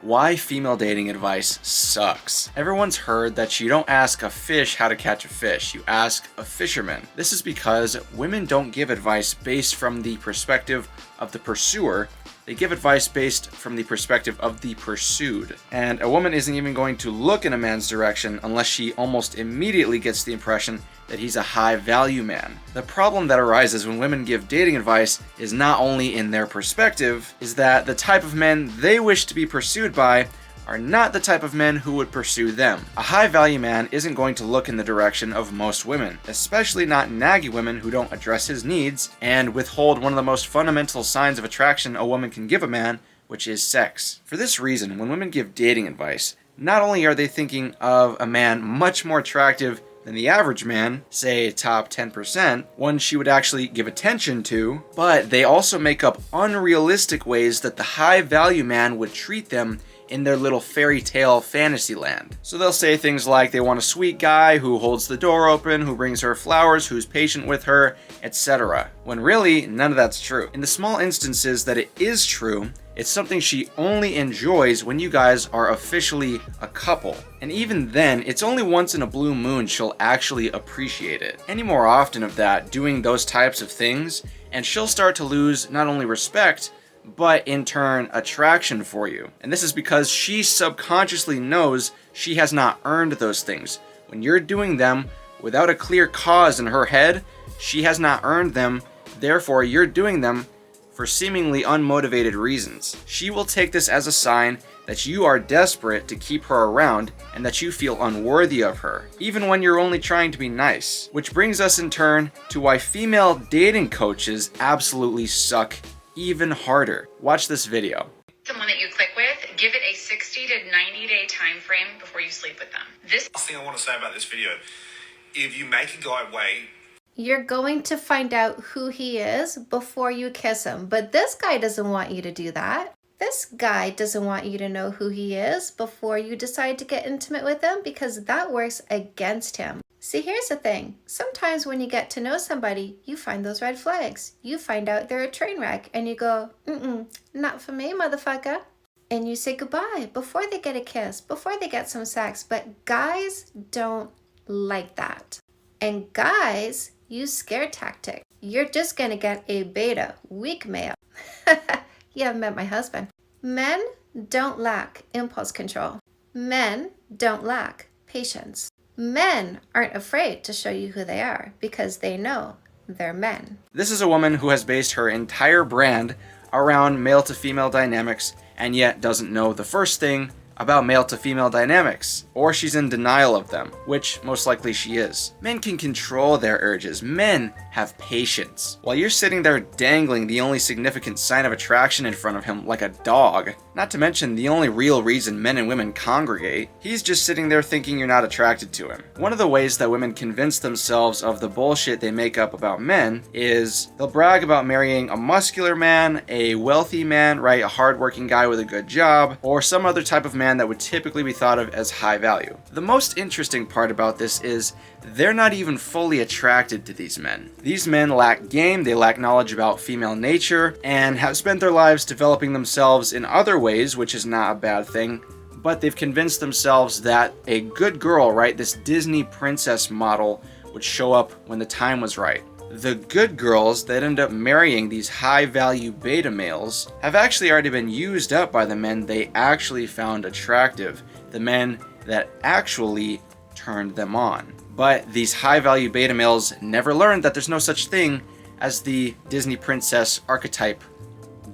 Why female dating advice sucks. Everyone's heard that you don't ask a fish how to catch a fish, you ask a fisherman. This is because women don't give advice based from the perspective of the pursuer, they give advice based from the perspective of the pursued. And a woman isn't even going to look in a man's direction unless she almost immediately gets the impression that he's a high value man. The problem that arises when women give dating advice is not only in their perspective, is that the type of men they wish to be pursued by are not the type of men who would pursue them. A high value man isn't going to look in the direction of most women, especially not naggy women who don't address his needs and withhold one of the most fundamental signs of attraction a woman can give a man, which is sex. For this reason, when women give dating advice, not only are they thinking of a man much more attractive than the average man, say top 10%, one she would actually give attention to, but they also make up unrealistic ways that the high value man would treat them in their little fairy tale fantasy land. So they'll say things like they want a sweet guy who holds the door open, who brings her flowers, who's patient with her, etc. When really, none of that's true. In the small instances that it is true, it's something she only enjoys when you guys are officially a couple. And even then, it's only once in a blue moon she'll actually appreciate it. Any more often of that, doing those types of things, and she'll start to lose not only respect, but in turn, attraction for you. And this is because she subconsciously knows she has not earned those things. When you're doing them without a clear cause in her head, she has not earned them, therefore you're doing them for seemingly unmotivated reasons. She will take this as a sign that you are desperate to keep her around and that you feel unworthy of her, even when you're only trying to be nice. Which brings us in turn to why female dating coaches absolutely suck even harder. Watch this video. Someone that you click with, give it a 60 to 90 day time frame before you sleep with them. This last thing I want to say about this video, if you make a guy wait, you're going to find out who he is before you kiss him. But this guy doesn't want you to do that. This guy doesn't want you to know who he is before you decide to get intimate with him, because that works against him. See, here's the thing. Sometimes when you get to know somebody, you find those red flags. You find out they're a train wreck and you go, not for me, motherfucker. And you say goodbye before they get a kiss, before they get some sex. But guys don't like that. And guys use scare tactics. You're just gonna get a beta, weak male. You haven't met my husband. Men don't lack impulse control. Men don't lack patience. Men aren't afraid to show you who they are because they know they're men. This is a woman who has based her entire brand around male to female dynamics and yet doesn't know the first thing about male to female dynamics, or she's in denial of them, which most likely she is. Men can control their urges. Men have patience. While you're sitting there dangling the only significant sign of attraction in front of him like a dog, not to mention the only real reason men and women congregate, he's just sitting there thinking you're not attracted to him. One of the ways that women convince themselves of the bullshit they make up about men is they'll brag about marrying a muscular man, a wealthy man, right, a hardworking guy with a good job, or some other type of man that would typically be thought of as high value. The most interesting part about this is they're not even fully attracted to these men. These men lack game, they lack knowledge about female nature, and have spent their lives developing themselves in other ways, which is not a bad thing, but they've convinced themselves that a good girl, right, this Disney princess model, would show up when the time was right. The good girls that end up marrying these high-value beta males have actually already been used up by the men they actually found attractive, the men that actually turned them on. But these high-value beta males never learned that there's no such thing as the Disney princess archetype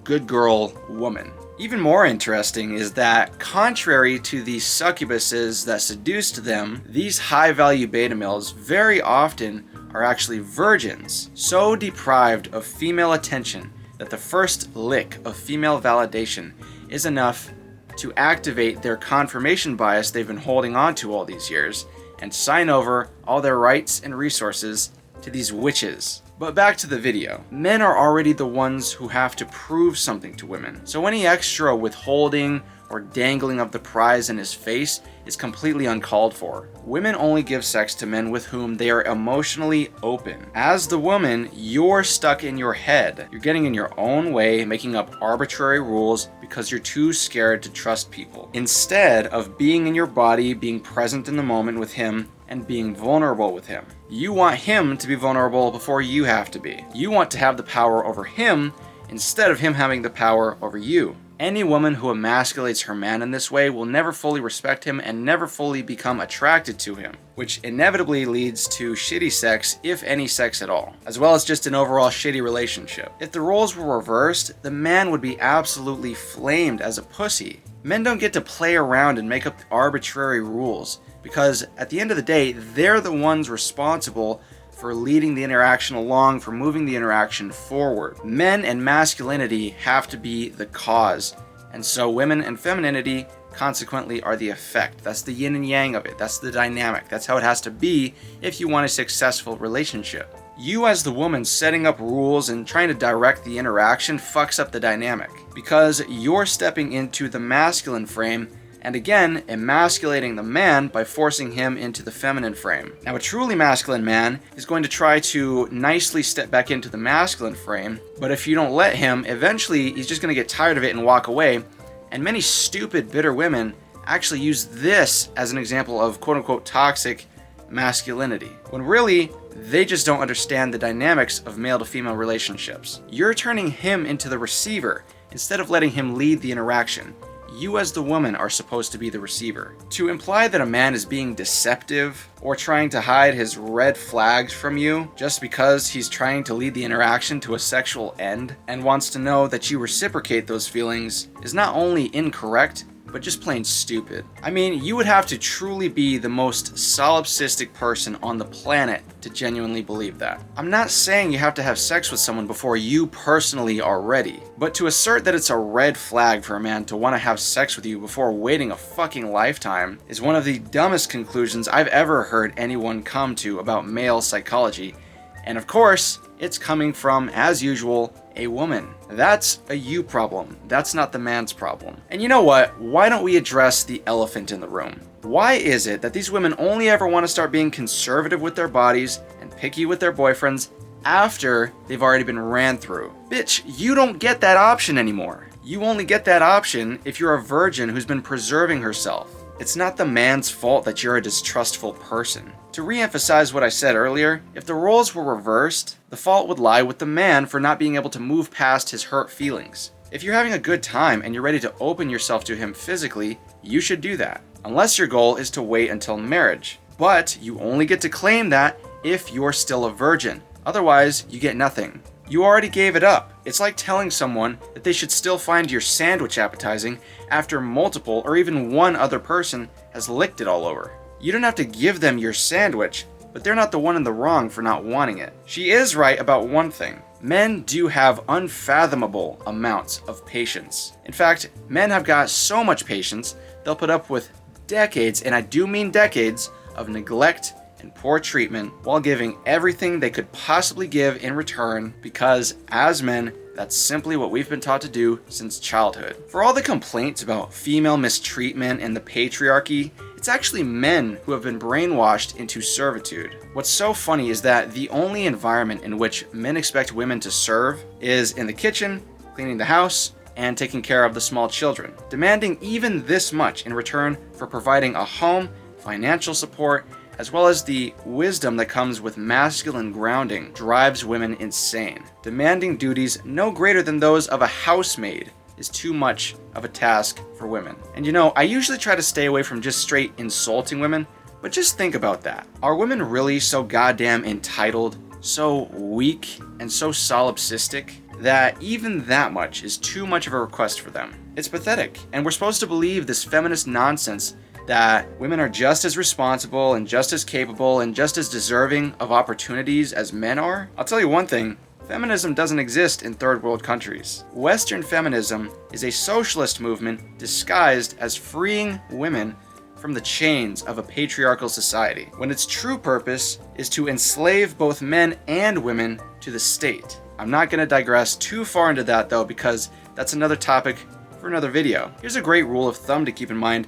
good girl woman. Even more interesting is that, contrary to the succubuses that seduced them, these high-value beta males very often are actually virgins, so deprived of female attention that the first lick of female validation is enough to activate their confirmation bias they've been holding on to all these years and sign over all their rights and resources to these witches. But back to the video. Men are already the ones who have to prove something to women, so any extra withholding or dangling of the prize in his face is completely uncalled for. Women only give sex to men with whom they are emotionally open. As the woman, you're stuck in your head. You're getting in your own way, making up arbitrary rules because you're too scared to trust people. Instead of being in your body, being present in the moment with him, and being vulnerable with him. You want him to be vulnerable before you have to be. You want to have the power over him instead of him having the power over you. Any woman who emasculates her man in this way will never fully respect him and never fully become attracted to him, which inevitably leads to shitty sex, if any sex at all, as well as just an overall shitty relationship. If the roles were reversed, the man would be absolutely flamed as a pussy. Men don't get to play around and make up arbitrary rules, because at the end of the day, they're the ones responsible for leading the interaction along, for moving the interaction forward. Men and masculinity have to be the cause, and so women and femininity consequently are the effect. That's the yin and yang of it. That's the dynamic. That's how it has to be if you want a successful relationship. You as the woman setting up rules and trying to direct the interaction fucks up the dynamic, because you're stepping into the masculine frame and again, emasculating the man by forcing him into the feminine frame. Now, a truly masculine man is going to try to nicely step back into the masculine frame, but if you don't let him, eventually he's just going to get tired of it and walk away. And many stupid, bitter women actually use this as an example of quote-unquote toxic masculinity, when really, they just don't understand the dynamics of male to female relationships. You're turning him into the receiver instead of letting him lead the interaction. You as the woman are supposed to be the receiver. To imply that a man is being deceptive or trying to hide his red flags from you just because he's trying to lead the interaction to a sexual end and wants to know that you reciprocate those feelings is not only incorrect, but just plain stupid. I mean, you would have to truly be the most solipsistic person on the planet to genuinely believe that. I'm not saying you have to have sex with someone before you personally are ready, but to assert that it's a red flag for a man to want to have sex with you before waiting a fucking lifetime is one of the dumbest conclusions I've ever heard anyone come to about male psychology. And of course, it's coming from, as usual, a woman. That's a you problem. That's not the man's problem. And you know what? Why don't we address the elephant in the room? Why is it that these women only ever want to start being conservative with their bodies and picky with their boyfriends after they've already been ran through? Bitch, you don't get that option anymore. You only get that option if you're a virgin who's been preserving herself. It's not the man's fault that you're a distrustful person. To re-emphasize what I said earlier, if the roles were reversed, the fault would lie with the man for not being able to move past his hurt feelings. If you're having a good time and you're ready to open yourself to him physically, you should do that. Unless your goal is to wait until marriage. But you only get to claim that if you're still a virgin. Otherwise, you get nothing. You already gave it up. It's like telling someone that they should still find your sandwich appetizing after multiple or even one other person has licked it all over. You don't have to give them your sandwich, but they're not the one in the wrong for not wanting it. She is right about one thing. Men do have unfathomable amounts of patience. In fact, men have got so much patience, they'll put up with decades, and I do mean decades, of neglect and poor treatment while giving everything they could possibly give in return, because as men, that's simply what we've been taught to do since childhood. For all the complaints about female mistreatment and the patriarchy, it's actually men who have been brainwashed into servitude. What's so funny is that the only environment in which men expect women to serve is in the kitchen, cleaning the house, and taking care of the small children, demanding even this much in return for providing a home, financial support, as well as the wisdom that comes with masculine grounding drives women insane. Demanding duties no greater than those of a housemaid is too much of a task for women. And you know, I usually try to stay away from just straight insulting women, but just think about that. Are women really so goddamn entitled, so weak, and so solipsistic that even that much is too much of a request for them? It's pathetic, and we're supposed to believe this feminist nonsense that women are just as responsible and just as capable and just as deserving of opportunities as men are? I'll tell you one thing, feminism doesn't exist in third world countries. Western feminism is a socialist movement disguised as freeing women from the chains of a patriarchal society, when its true purpose is to enslave both men and women to the state. I'm not going to digress too far into that though, because that's another topic for for another video. Here's a great rule of thumb to keep in mind.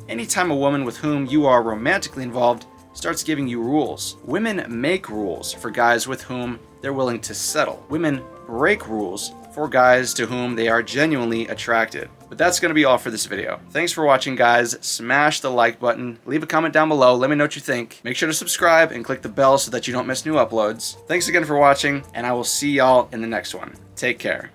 Anytime a woman with whom you are romantically involved starts giving you rules, women make rules for guys with whom they're willing to settle. Women break rules for guys to whom they are genuinely attracted. But that's going to be all for this video. Thanks for watching, guys. Smash the like button, leave a comment down below, let me know what you think. Make sure to subscribe and click the bell so that you don't miss new uploads. Thanks again for watching, and I will see y'all in the next one. Take care.